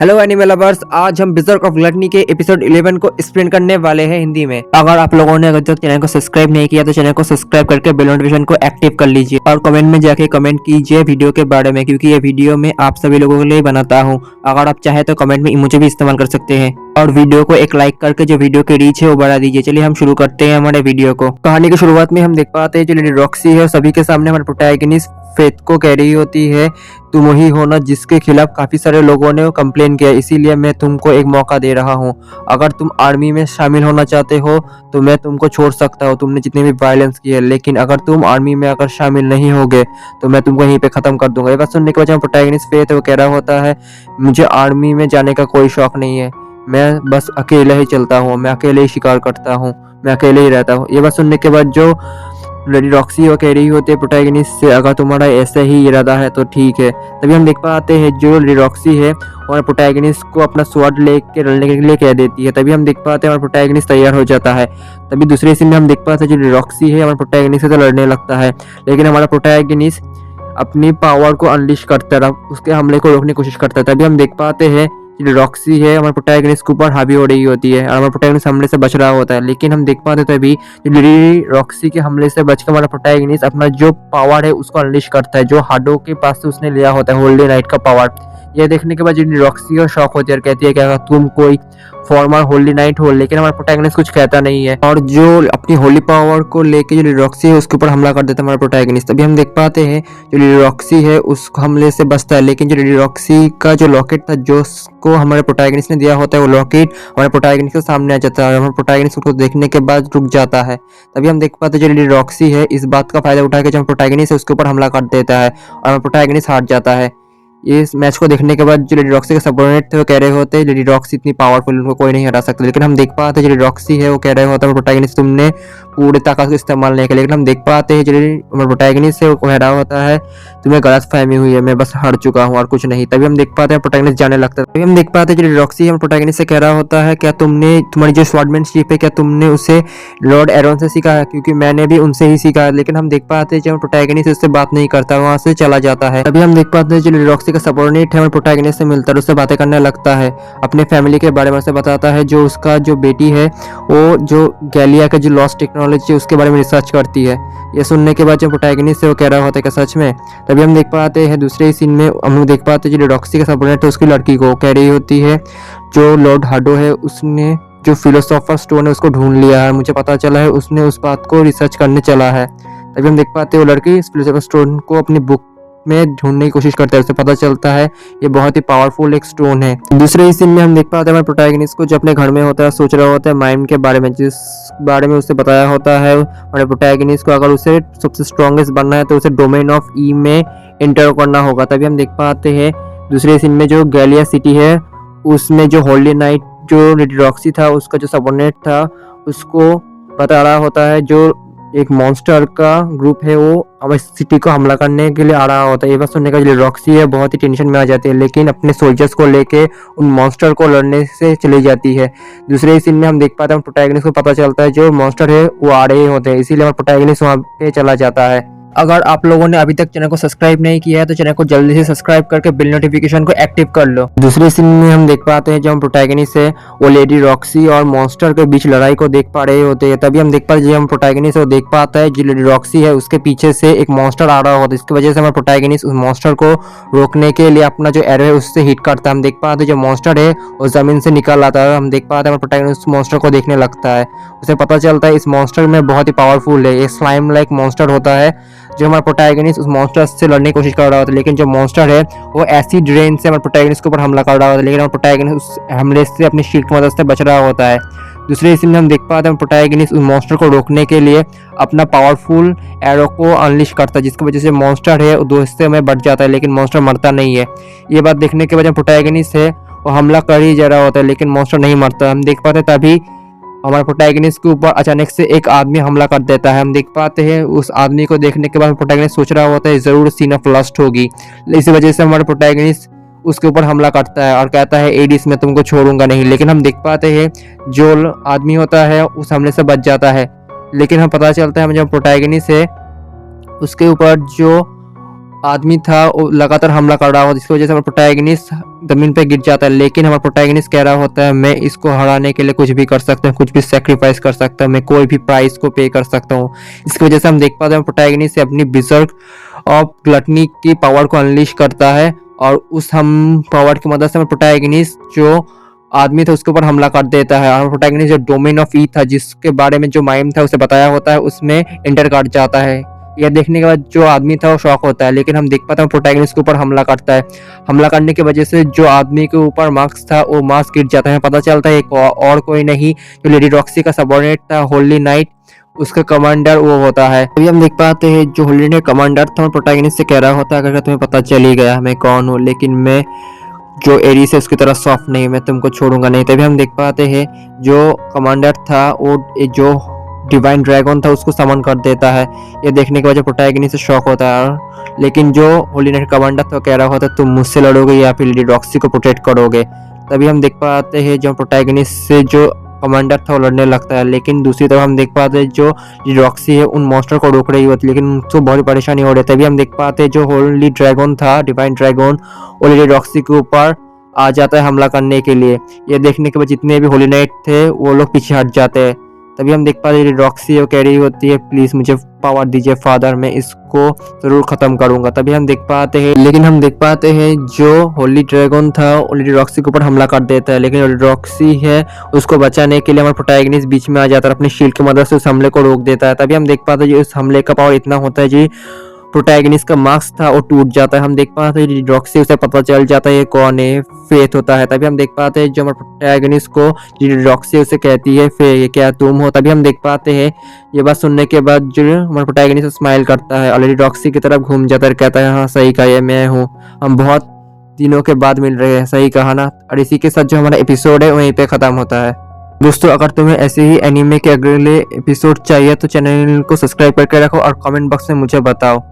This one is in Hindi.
हेलो एनिमल लवर्स, आज हम बिजर्क ऑफ ग्लटनी के एपिसोड 11 को एक्सप्लेन करने वाले हैं हिंदी में। अगर आप लोगों ने अगर तक चैनल को सब्सक्राइब नहीं किया तो चैनल को सब्सक्राइब करके बेल नोटिफिकेशन को एक्टिव कर लीजिए और कमेंट में जाके कमेंट कीजिए वीडियो के बारे में, क्योंकि ये वीडियो मैं आप सभी लोगों के लिए बनाता हूँ। अगर आप चाहे तो कमेंट में इमोजी भी इस्तेमाल कर सकते हैं और वीडियो को एक लाइक करके जो वीडियो की रीच है वो बढ़ा दीजिए। चलिए हम शुरू करते हैं हमारे वीडियो को। कहानी की शुरुआत में हम देख पाते हैं जो लेडी रॉक्सी है सभी के सामने हमारे प्रोटैगनिस्ट फेथ को कह रही होती है, तुम वही हो ना जिसके खिलाफ काफी सारे लोगों ने कंप्लेन किया, इसीलिए मैं तुमको एक मौका दे रहा हूँ। अगर तुम आर्मी में शामिल होना चाहते हो तो मैं तुमको छोड़ सकता हूँ, तुमने जितने भी वायलेंस की है, लेकिन अगर तुम आर्मी में अगर शामिल नहीं होगे तो मैं तुमको यहीं पे खत्म कर दूंगा। ये बात सुनने के बाद प्रोटैगनिस्ट फेथ वो कह रहा होता है, मुझे आर्मी में जाने का कोई शौक नहीं है, मैं बस अकेले ही चलता हूँ, मैं अकेले ही शिकार करता हूँ, मैं अकेले ही रहता हूँ। ये बात सुनने के बाद जो लेडी रॉक्सी वो कह रही होती है प्रोटैगनिस्ट से, अगर तुम्हारा ऐसा ही इरादा है तो ठीक है। तभी हम देख पाते हैं जो लेडी रॉक्सी है और प्रोटैगनिस्ट को अपना स्वॉर्ड लेके लड़ने के लिए कह देती है। तभी हम देख पाते हैं और प्रोटैगनिस्ट तैयार हो जाता है। तभी दूसरे सीन में हम देख पाते हैं जो लेडी रॉक्सी है हमारे प्रोटैगनिस्ट से तो लड़ने लगता है, लेकिन हमारा प्रोटैगनिस्ट अपनी पावर को अनलिश करता रहा, उसके हमले को रोकने की कोशिश करता है। तभी हम देख पाते हैं रॉक्सी है हमारे प्रोटैगनिस्ट के ऊपर हावी हो रही होती है और हमारा प्रोटैगनिस्ट हमले से बच रहा होता है, लेकिन हम देख पाते हैं तभी लेडी रॉक्सी के हमले से बचकर हमारा प्रोटैगनिस्ट अपना जो पावर है उसको अनलिश करता है, जो हाडो के पास से उसने लिया होता है, होली नाइट का पावर। यह देखने के बाद लेडी रॉक्सी और शॉक होती है और कहती है कि अगर तुम कोई फॉर्मर होली नाइट हो, लेकिन हमारा प्रोटैगनिस्ट कुछ कहता नहीं है और जो अपनी होली पावर को लेके जो लेडी रॉक्सी है उसके ऊपर हमला कर देता है हमारा प्रोटैगनिस्ट। तभी हम देख पाते हैं जो लेडी रॉक्सी है उस हमले से बचता है, लेकिन जो लेडी रॉक्सी का जो लॉकेट था जो को हमारे प्रोटैगनिस्ट ने दिया होता है वो लॉकेट हमारे प्रोटैगनिस्ट के सामने आ जाता है। हमारे प्रोटैगनिस्ट उसको देखने के बाद रुक जाता है। तभी हम देख पाते हैं जो लेडी रॉक्सी है इस बात का फायदा उठा के जो प्रोटैगनिस्ट है उसके ऊपर हमला कर देता है और हमारा प्रोटैगनिस्ट हार जाता है। इस मैच को देखने के बाद जो लेडी रॉक्सी के सबऑर्डिनेट थे वो कह रहे होते हैं लेडी रॉक्सी इतनी पावरफुल, उनको कोई नहीं हरा सकता, लेकिन हम देख पाते हैं जो लेडी रॉक्सी है वो कह रहे होते हैं प्रोटैगनिस्ट तुमने पूरी ताकत को इस्तेमाल नहीं किया, लेकिन हम देख पाते हैं जो प्रोटैगनिस्ट है वो कह रहा होता है तुम्हें गलतफहमी हुई है, मैं बस हार चुका हूँ और कुछ नहीं। तभी हम देख पाते हैं प्रोटैगनिस्ट जाने लगता है। तभी हम देख पाते हैं जो लेडी रॉक्सी है प्रोटैगनिस्ट से कह रहा होता है क्या तुमने तुम्हारी जो स्वॉर्डमैनशिप है क्या तुमने उसे लॉर्ड एरोन से सीखा है, क्योंकि मैंने भी उनसे ही सीखा है। लेकिन हम देख पाते हैं जब प्रोटैगनिस्ट उससे बात नहीं करता वहां से चला जाता है। तभी हम देख पाते हैं जो लेडी रॉक्सी का सबऑर्डिनेट है प्रोटैगनिस्ट से मिलता है, उससे बातें करने लगता है, अपने फैमिली के बारे में उसे बताता है, जो उसका जो बेटी है वो जो गैलिया का जो लॉस्ट टेक्नोलॉजी है उसके बारे में रिसर्च करती है। ये सुनने के बाद जो प्रोटैगनिस्ट है वो कह रहा होता है कि सच में। तभी हम देख पाते हैं दूसरे सीन में हम लोग देख पाते हैं जो रॉक्सी का सबऑर्डिनेट है उसकी लड़की को कह रही होती है जो लॉर्ड हाडो है उसने जो फिलोसोफर स्टोन है उसको ढूंढ लिया है, मुझे पता चला है उसने उस बात को रिसर्च करने चला है। तभी हम देख पाते हैं वो लड़की इस फिलोसोफर स्टोन को अपनी बुक में ढूंढने की कोशिश करता है, उसे पता चलता है ये बहुत ही पावरफुल एक स्टोन है। दूसरे ही सीन में हम देख पाते हैं हमारे प्रोटैगनिस्ट को जो अपने घर में होता है सोच रहा होता है माइंड के बारे में, जिस बारे में उसे बताया होता है हमारे प्रोटैगनिस्ट को अगर उसे सबसे स्ट्रॉन्गेस्ट बनना है तो उसे डोमेन ऑफ ई में एंटर करना होगा। तभी हम देख पाते हैं दूसरे सीन में जो गैलिया सिटी है उसमें जो होली नाइट जो लेडी रॉक्सी था उसका जो सबऑर्डिनेट था उसको बता रहा होता है जो एक मॉन्स्टर का ग्रुप है वो हमारी सिटी को हमला करने के लिए आ रहा होता है। ये बात सुनने का जो रॉक्सी है बहुत ही टेंशन में आ जाती है, लेकिन अपने सोल्जर्स को लेके उन मॉन्स्टर को लड़ने से चली जाती है। दूसरे सीन में हम देख पाते हैं प्रोटैगनिस्ट को पता चलता है जो मॉन्स्टर है वो आ रहे होते हैं, इसीलिए हमारा प्रोटैगनिस्ट वहाँ पे चला जाता है। अगर आप लोगों ने अभी तक चैनल को सब्सक्राइब नहीं किया है तो चैनल को जल्दी से सब्सक्राइब करके बेल नोटिफिकेशन को एक्टिव कर लो। दूसरे सीन में हम देख पाते हैं जब हम प्रोटैगनिस्ट है वो लेडी रॉक्सी और मॉन्स्टर के बीच लड़ाई को देख पा रहे होते हैं। तभी हम देख पाते हैं जब हम प्रोटैगनिस्ट है वो देख पाता है जो लेडी रॉक्सी है उसके पीछे से एक मॉन्स्टर आ रहा होता है, इसकी वजह से हमारा प्रोटैगनिस्ट उस मॉन्स्टर को रोकने के लिए अपना जो एरो है उससे हिट करता है। हम देख पाते हैं जो मॉन्स्टर है वो जमीन से निकल आता है, हम देख पाते हैं हमारा प्रोटैगनिस्ट मॉन्स्टर को देखने लगता है, उसे पता चलता है इस मॉन्स्टर में बहुत ही पावरफुल है, ये स्लाइम लाइक मॉन्स्टर होता है। जो हमारा प्रोटैगनिस्ट उस मॉन्स्टर से लड़ने की कोशिश कर रहा होता है, लेकिन जो मॉन्स्टर है वो एसिड रेन से हमारे प्रोटैगनिस्ट के ऊपर हमला कर रहा होता है, लेकिन हमारा प्रोटैगनिस्ट उस हमले से अपनी शील्ड की मदद से बच रहा होता है। दूसरे सीन में हम देख पाते हैं प्रोटैगनिस्ट उस मॉन्स्टर को रोकने के लिए अपना पावरफुल एरो को अनलिश करता है, जिसकी वजह से मॉन्स्टर है वो 2 हिस्से में बढ़ जाता है, लेकिन मॉन्स्टर मरता नहीं है। ये बात देखने के बाद जो प्रोटैगनिस्ट है वो हमला कर ही जा रहा होता है, लेकिन मॉन्स्टर नहीं मरता। हम देख पाते हैं तभी हमारे प्रोटैगनिस्ट के ऊपर अचानक से एक आदमी हमला कर देता है। हम देख पाते हैं उस आदमी को देखने के बाद प्रोटैगनिस्ट सोच रहा होता है जरूर सीन ऑफ लस्ट होगी, इस वजह से हमारे प्रोटैगनिस्ट उसके ऊपर हमला करता है और कहता है एडिस मैं तुमको छोड़ूंगा नहीं। लेकिन हम देख पाते हैं जो आदमी होता है उस हमले से बच जाता है, लेकिन हम पता चलता है जो प्रोटैगनिस्ट है उसके ऊपर जो आदमी था वो लगातार हमला कर रहा होता, जिसकी वजह से हमारा प्रोटैगनिस्ट जमीन पे गिर जाता है। लेकिन हमारा प्रोटैगनिस्ट कह रहा होता है मैं इसको हराने के लिए कुछ भी कर सकता हूँ, कुछ भी सेक्रीफाइस कर सकता हूँ, मैं कोई भी प्राइस को पे कर सकता हूँ। इसकी वजह से हम देख पाते हैं प्रोटैगनिस्ट से अपनी बिजर्क ऑफ ग्लटनी की पावर को अनलीश करता है और उस हम पावर की मदद से हमारा प्रोटैगनिस्ट जो आदमी था उसके ऊपर हमला कर देता है। और प्रोटैगनिस्ट जो डोमेन ऑफ ई था, जिसके बारे में जो माइम था उसे बताया होता है, उसमें एंटर कर जाता है। यह देखने के बाद जो आदमी था वो शॉक होता है, लेकिन हम देख पाते हैं प्रोटैगनिस्ट के ऊपर हमला करता है। हमला करने की वजह से जो आदमी के ऊपर मास्क था वो मास्क गिर जाता है। पता चलता है एक और कोई नहीं, जो लेडी रॉक्सी का सबऑर्डिनेट था होली नाइट, उसका कमांडर वो होता है। अभी हम देख पाते हैं जो होली नाइट कमांडर था प्रोटैगनिस्ट से कह रहा होता है अगर तुम्हें पता चल ही गया मैं कौन हूँ, लेकिन मैं जो एरिस है उसकी तरह सॉफ्ट नहीं, मैं तुमको छोड़ूंगा नहीं। तभी हम देख पाते हैं जो कमांडर था वो जो डिवाइन ड्रैगन था उसको समन कर देता है। ये देखने के बाद जो प्रोटैगनिस्ट से शॉक होता है, लेकिन जो होली नाइट कमांडर था कह रहा होता है तुम मुझसे लड़ोगे या फिर लेडी रॉक्सी को प्रोटेक्ट करोगे। तभी हम देख पाते हैं जो प्रोटैगनिस्ट से जो कमांडर था वो लड़ने लगता है, लेकिन दूसरी तरफ हम देख पाते हैं जो रॉक्सी है उन मॉन्स्टर को रोक रही होती है, लेकिन उनको बहुत परेशानी हो रही है। तभी हम देख पाते हैं जो होली ड्रैगन था डिवाइन ड्रैगन वो लेडी रॉक्सी के ऊपर आ जाता है हमला करने के लिए। ये देखने के बाद जितने भी होली नाइट थे वो लोग पीछे हट जाते हैं। तभी हम देख पाते हैं रॉक्सी वो कह रही होती है प्लीज मुझे पावर दीजिए फादर, मैं इसको जरूर खत्म करूंगा। तभी हम देख पाते हैं, लेकिन हम देख पाते हैं जो होली ड्रैगन था ऑलरेडी रॉक्सी के ऊपर हमला कर देता है, लेकिन रॉक्सी है उसको बचाने के लिए हमारा प्रोटैगनिस्ट बीच में आ जाता है, अपनी शील्ड की मदद से उस हमले को रोक देता है। तभी हम देख पाते हैं उस हमले का पावर इतना होता है जी प्रोटैगनिस्ट का मास्क था वो टूट जाता है। हम देख पाते हैं रॉक्सी उसे पता चल जाता है ये कौन है, फेथ होता है। तभी हम देख पाते हैं जो हमारे प्रोटैगनिस्ट को रॉक्सी उसे कहती है फे ये क्या तुम हो। तभी हम देख पाते हैं ये बात सुनने के बाद जो हमारा प्रोटैगनिस्ट स्माइल करता है, ऑलरेडी रॉक्सी की तरफ घूम जाता है, कहता है हाँ सही कहा ये मैं हूँ, हम बहुत दिनों के बाद मिल रहे हैं, सही कहा ना। और इसी के साथ जो हमारा एपिसोड है वहीं पे खत्म होता है। दोस्तों अगर तुम्हें ऐसे ही एनीमे के अगले एपिसोड चाहिए तो चैनल को सब्सक्राइब करके रखो और कमेंट बॉक्स में मुझे बताओ।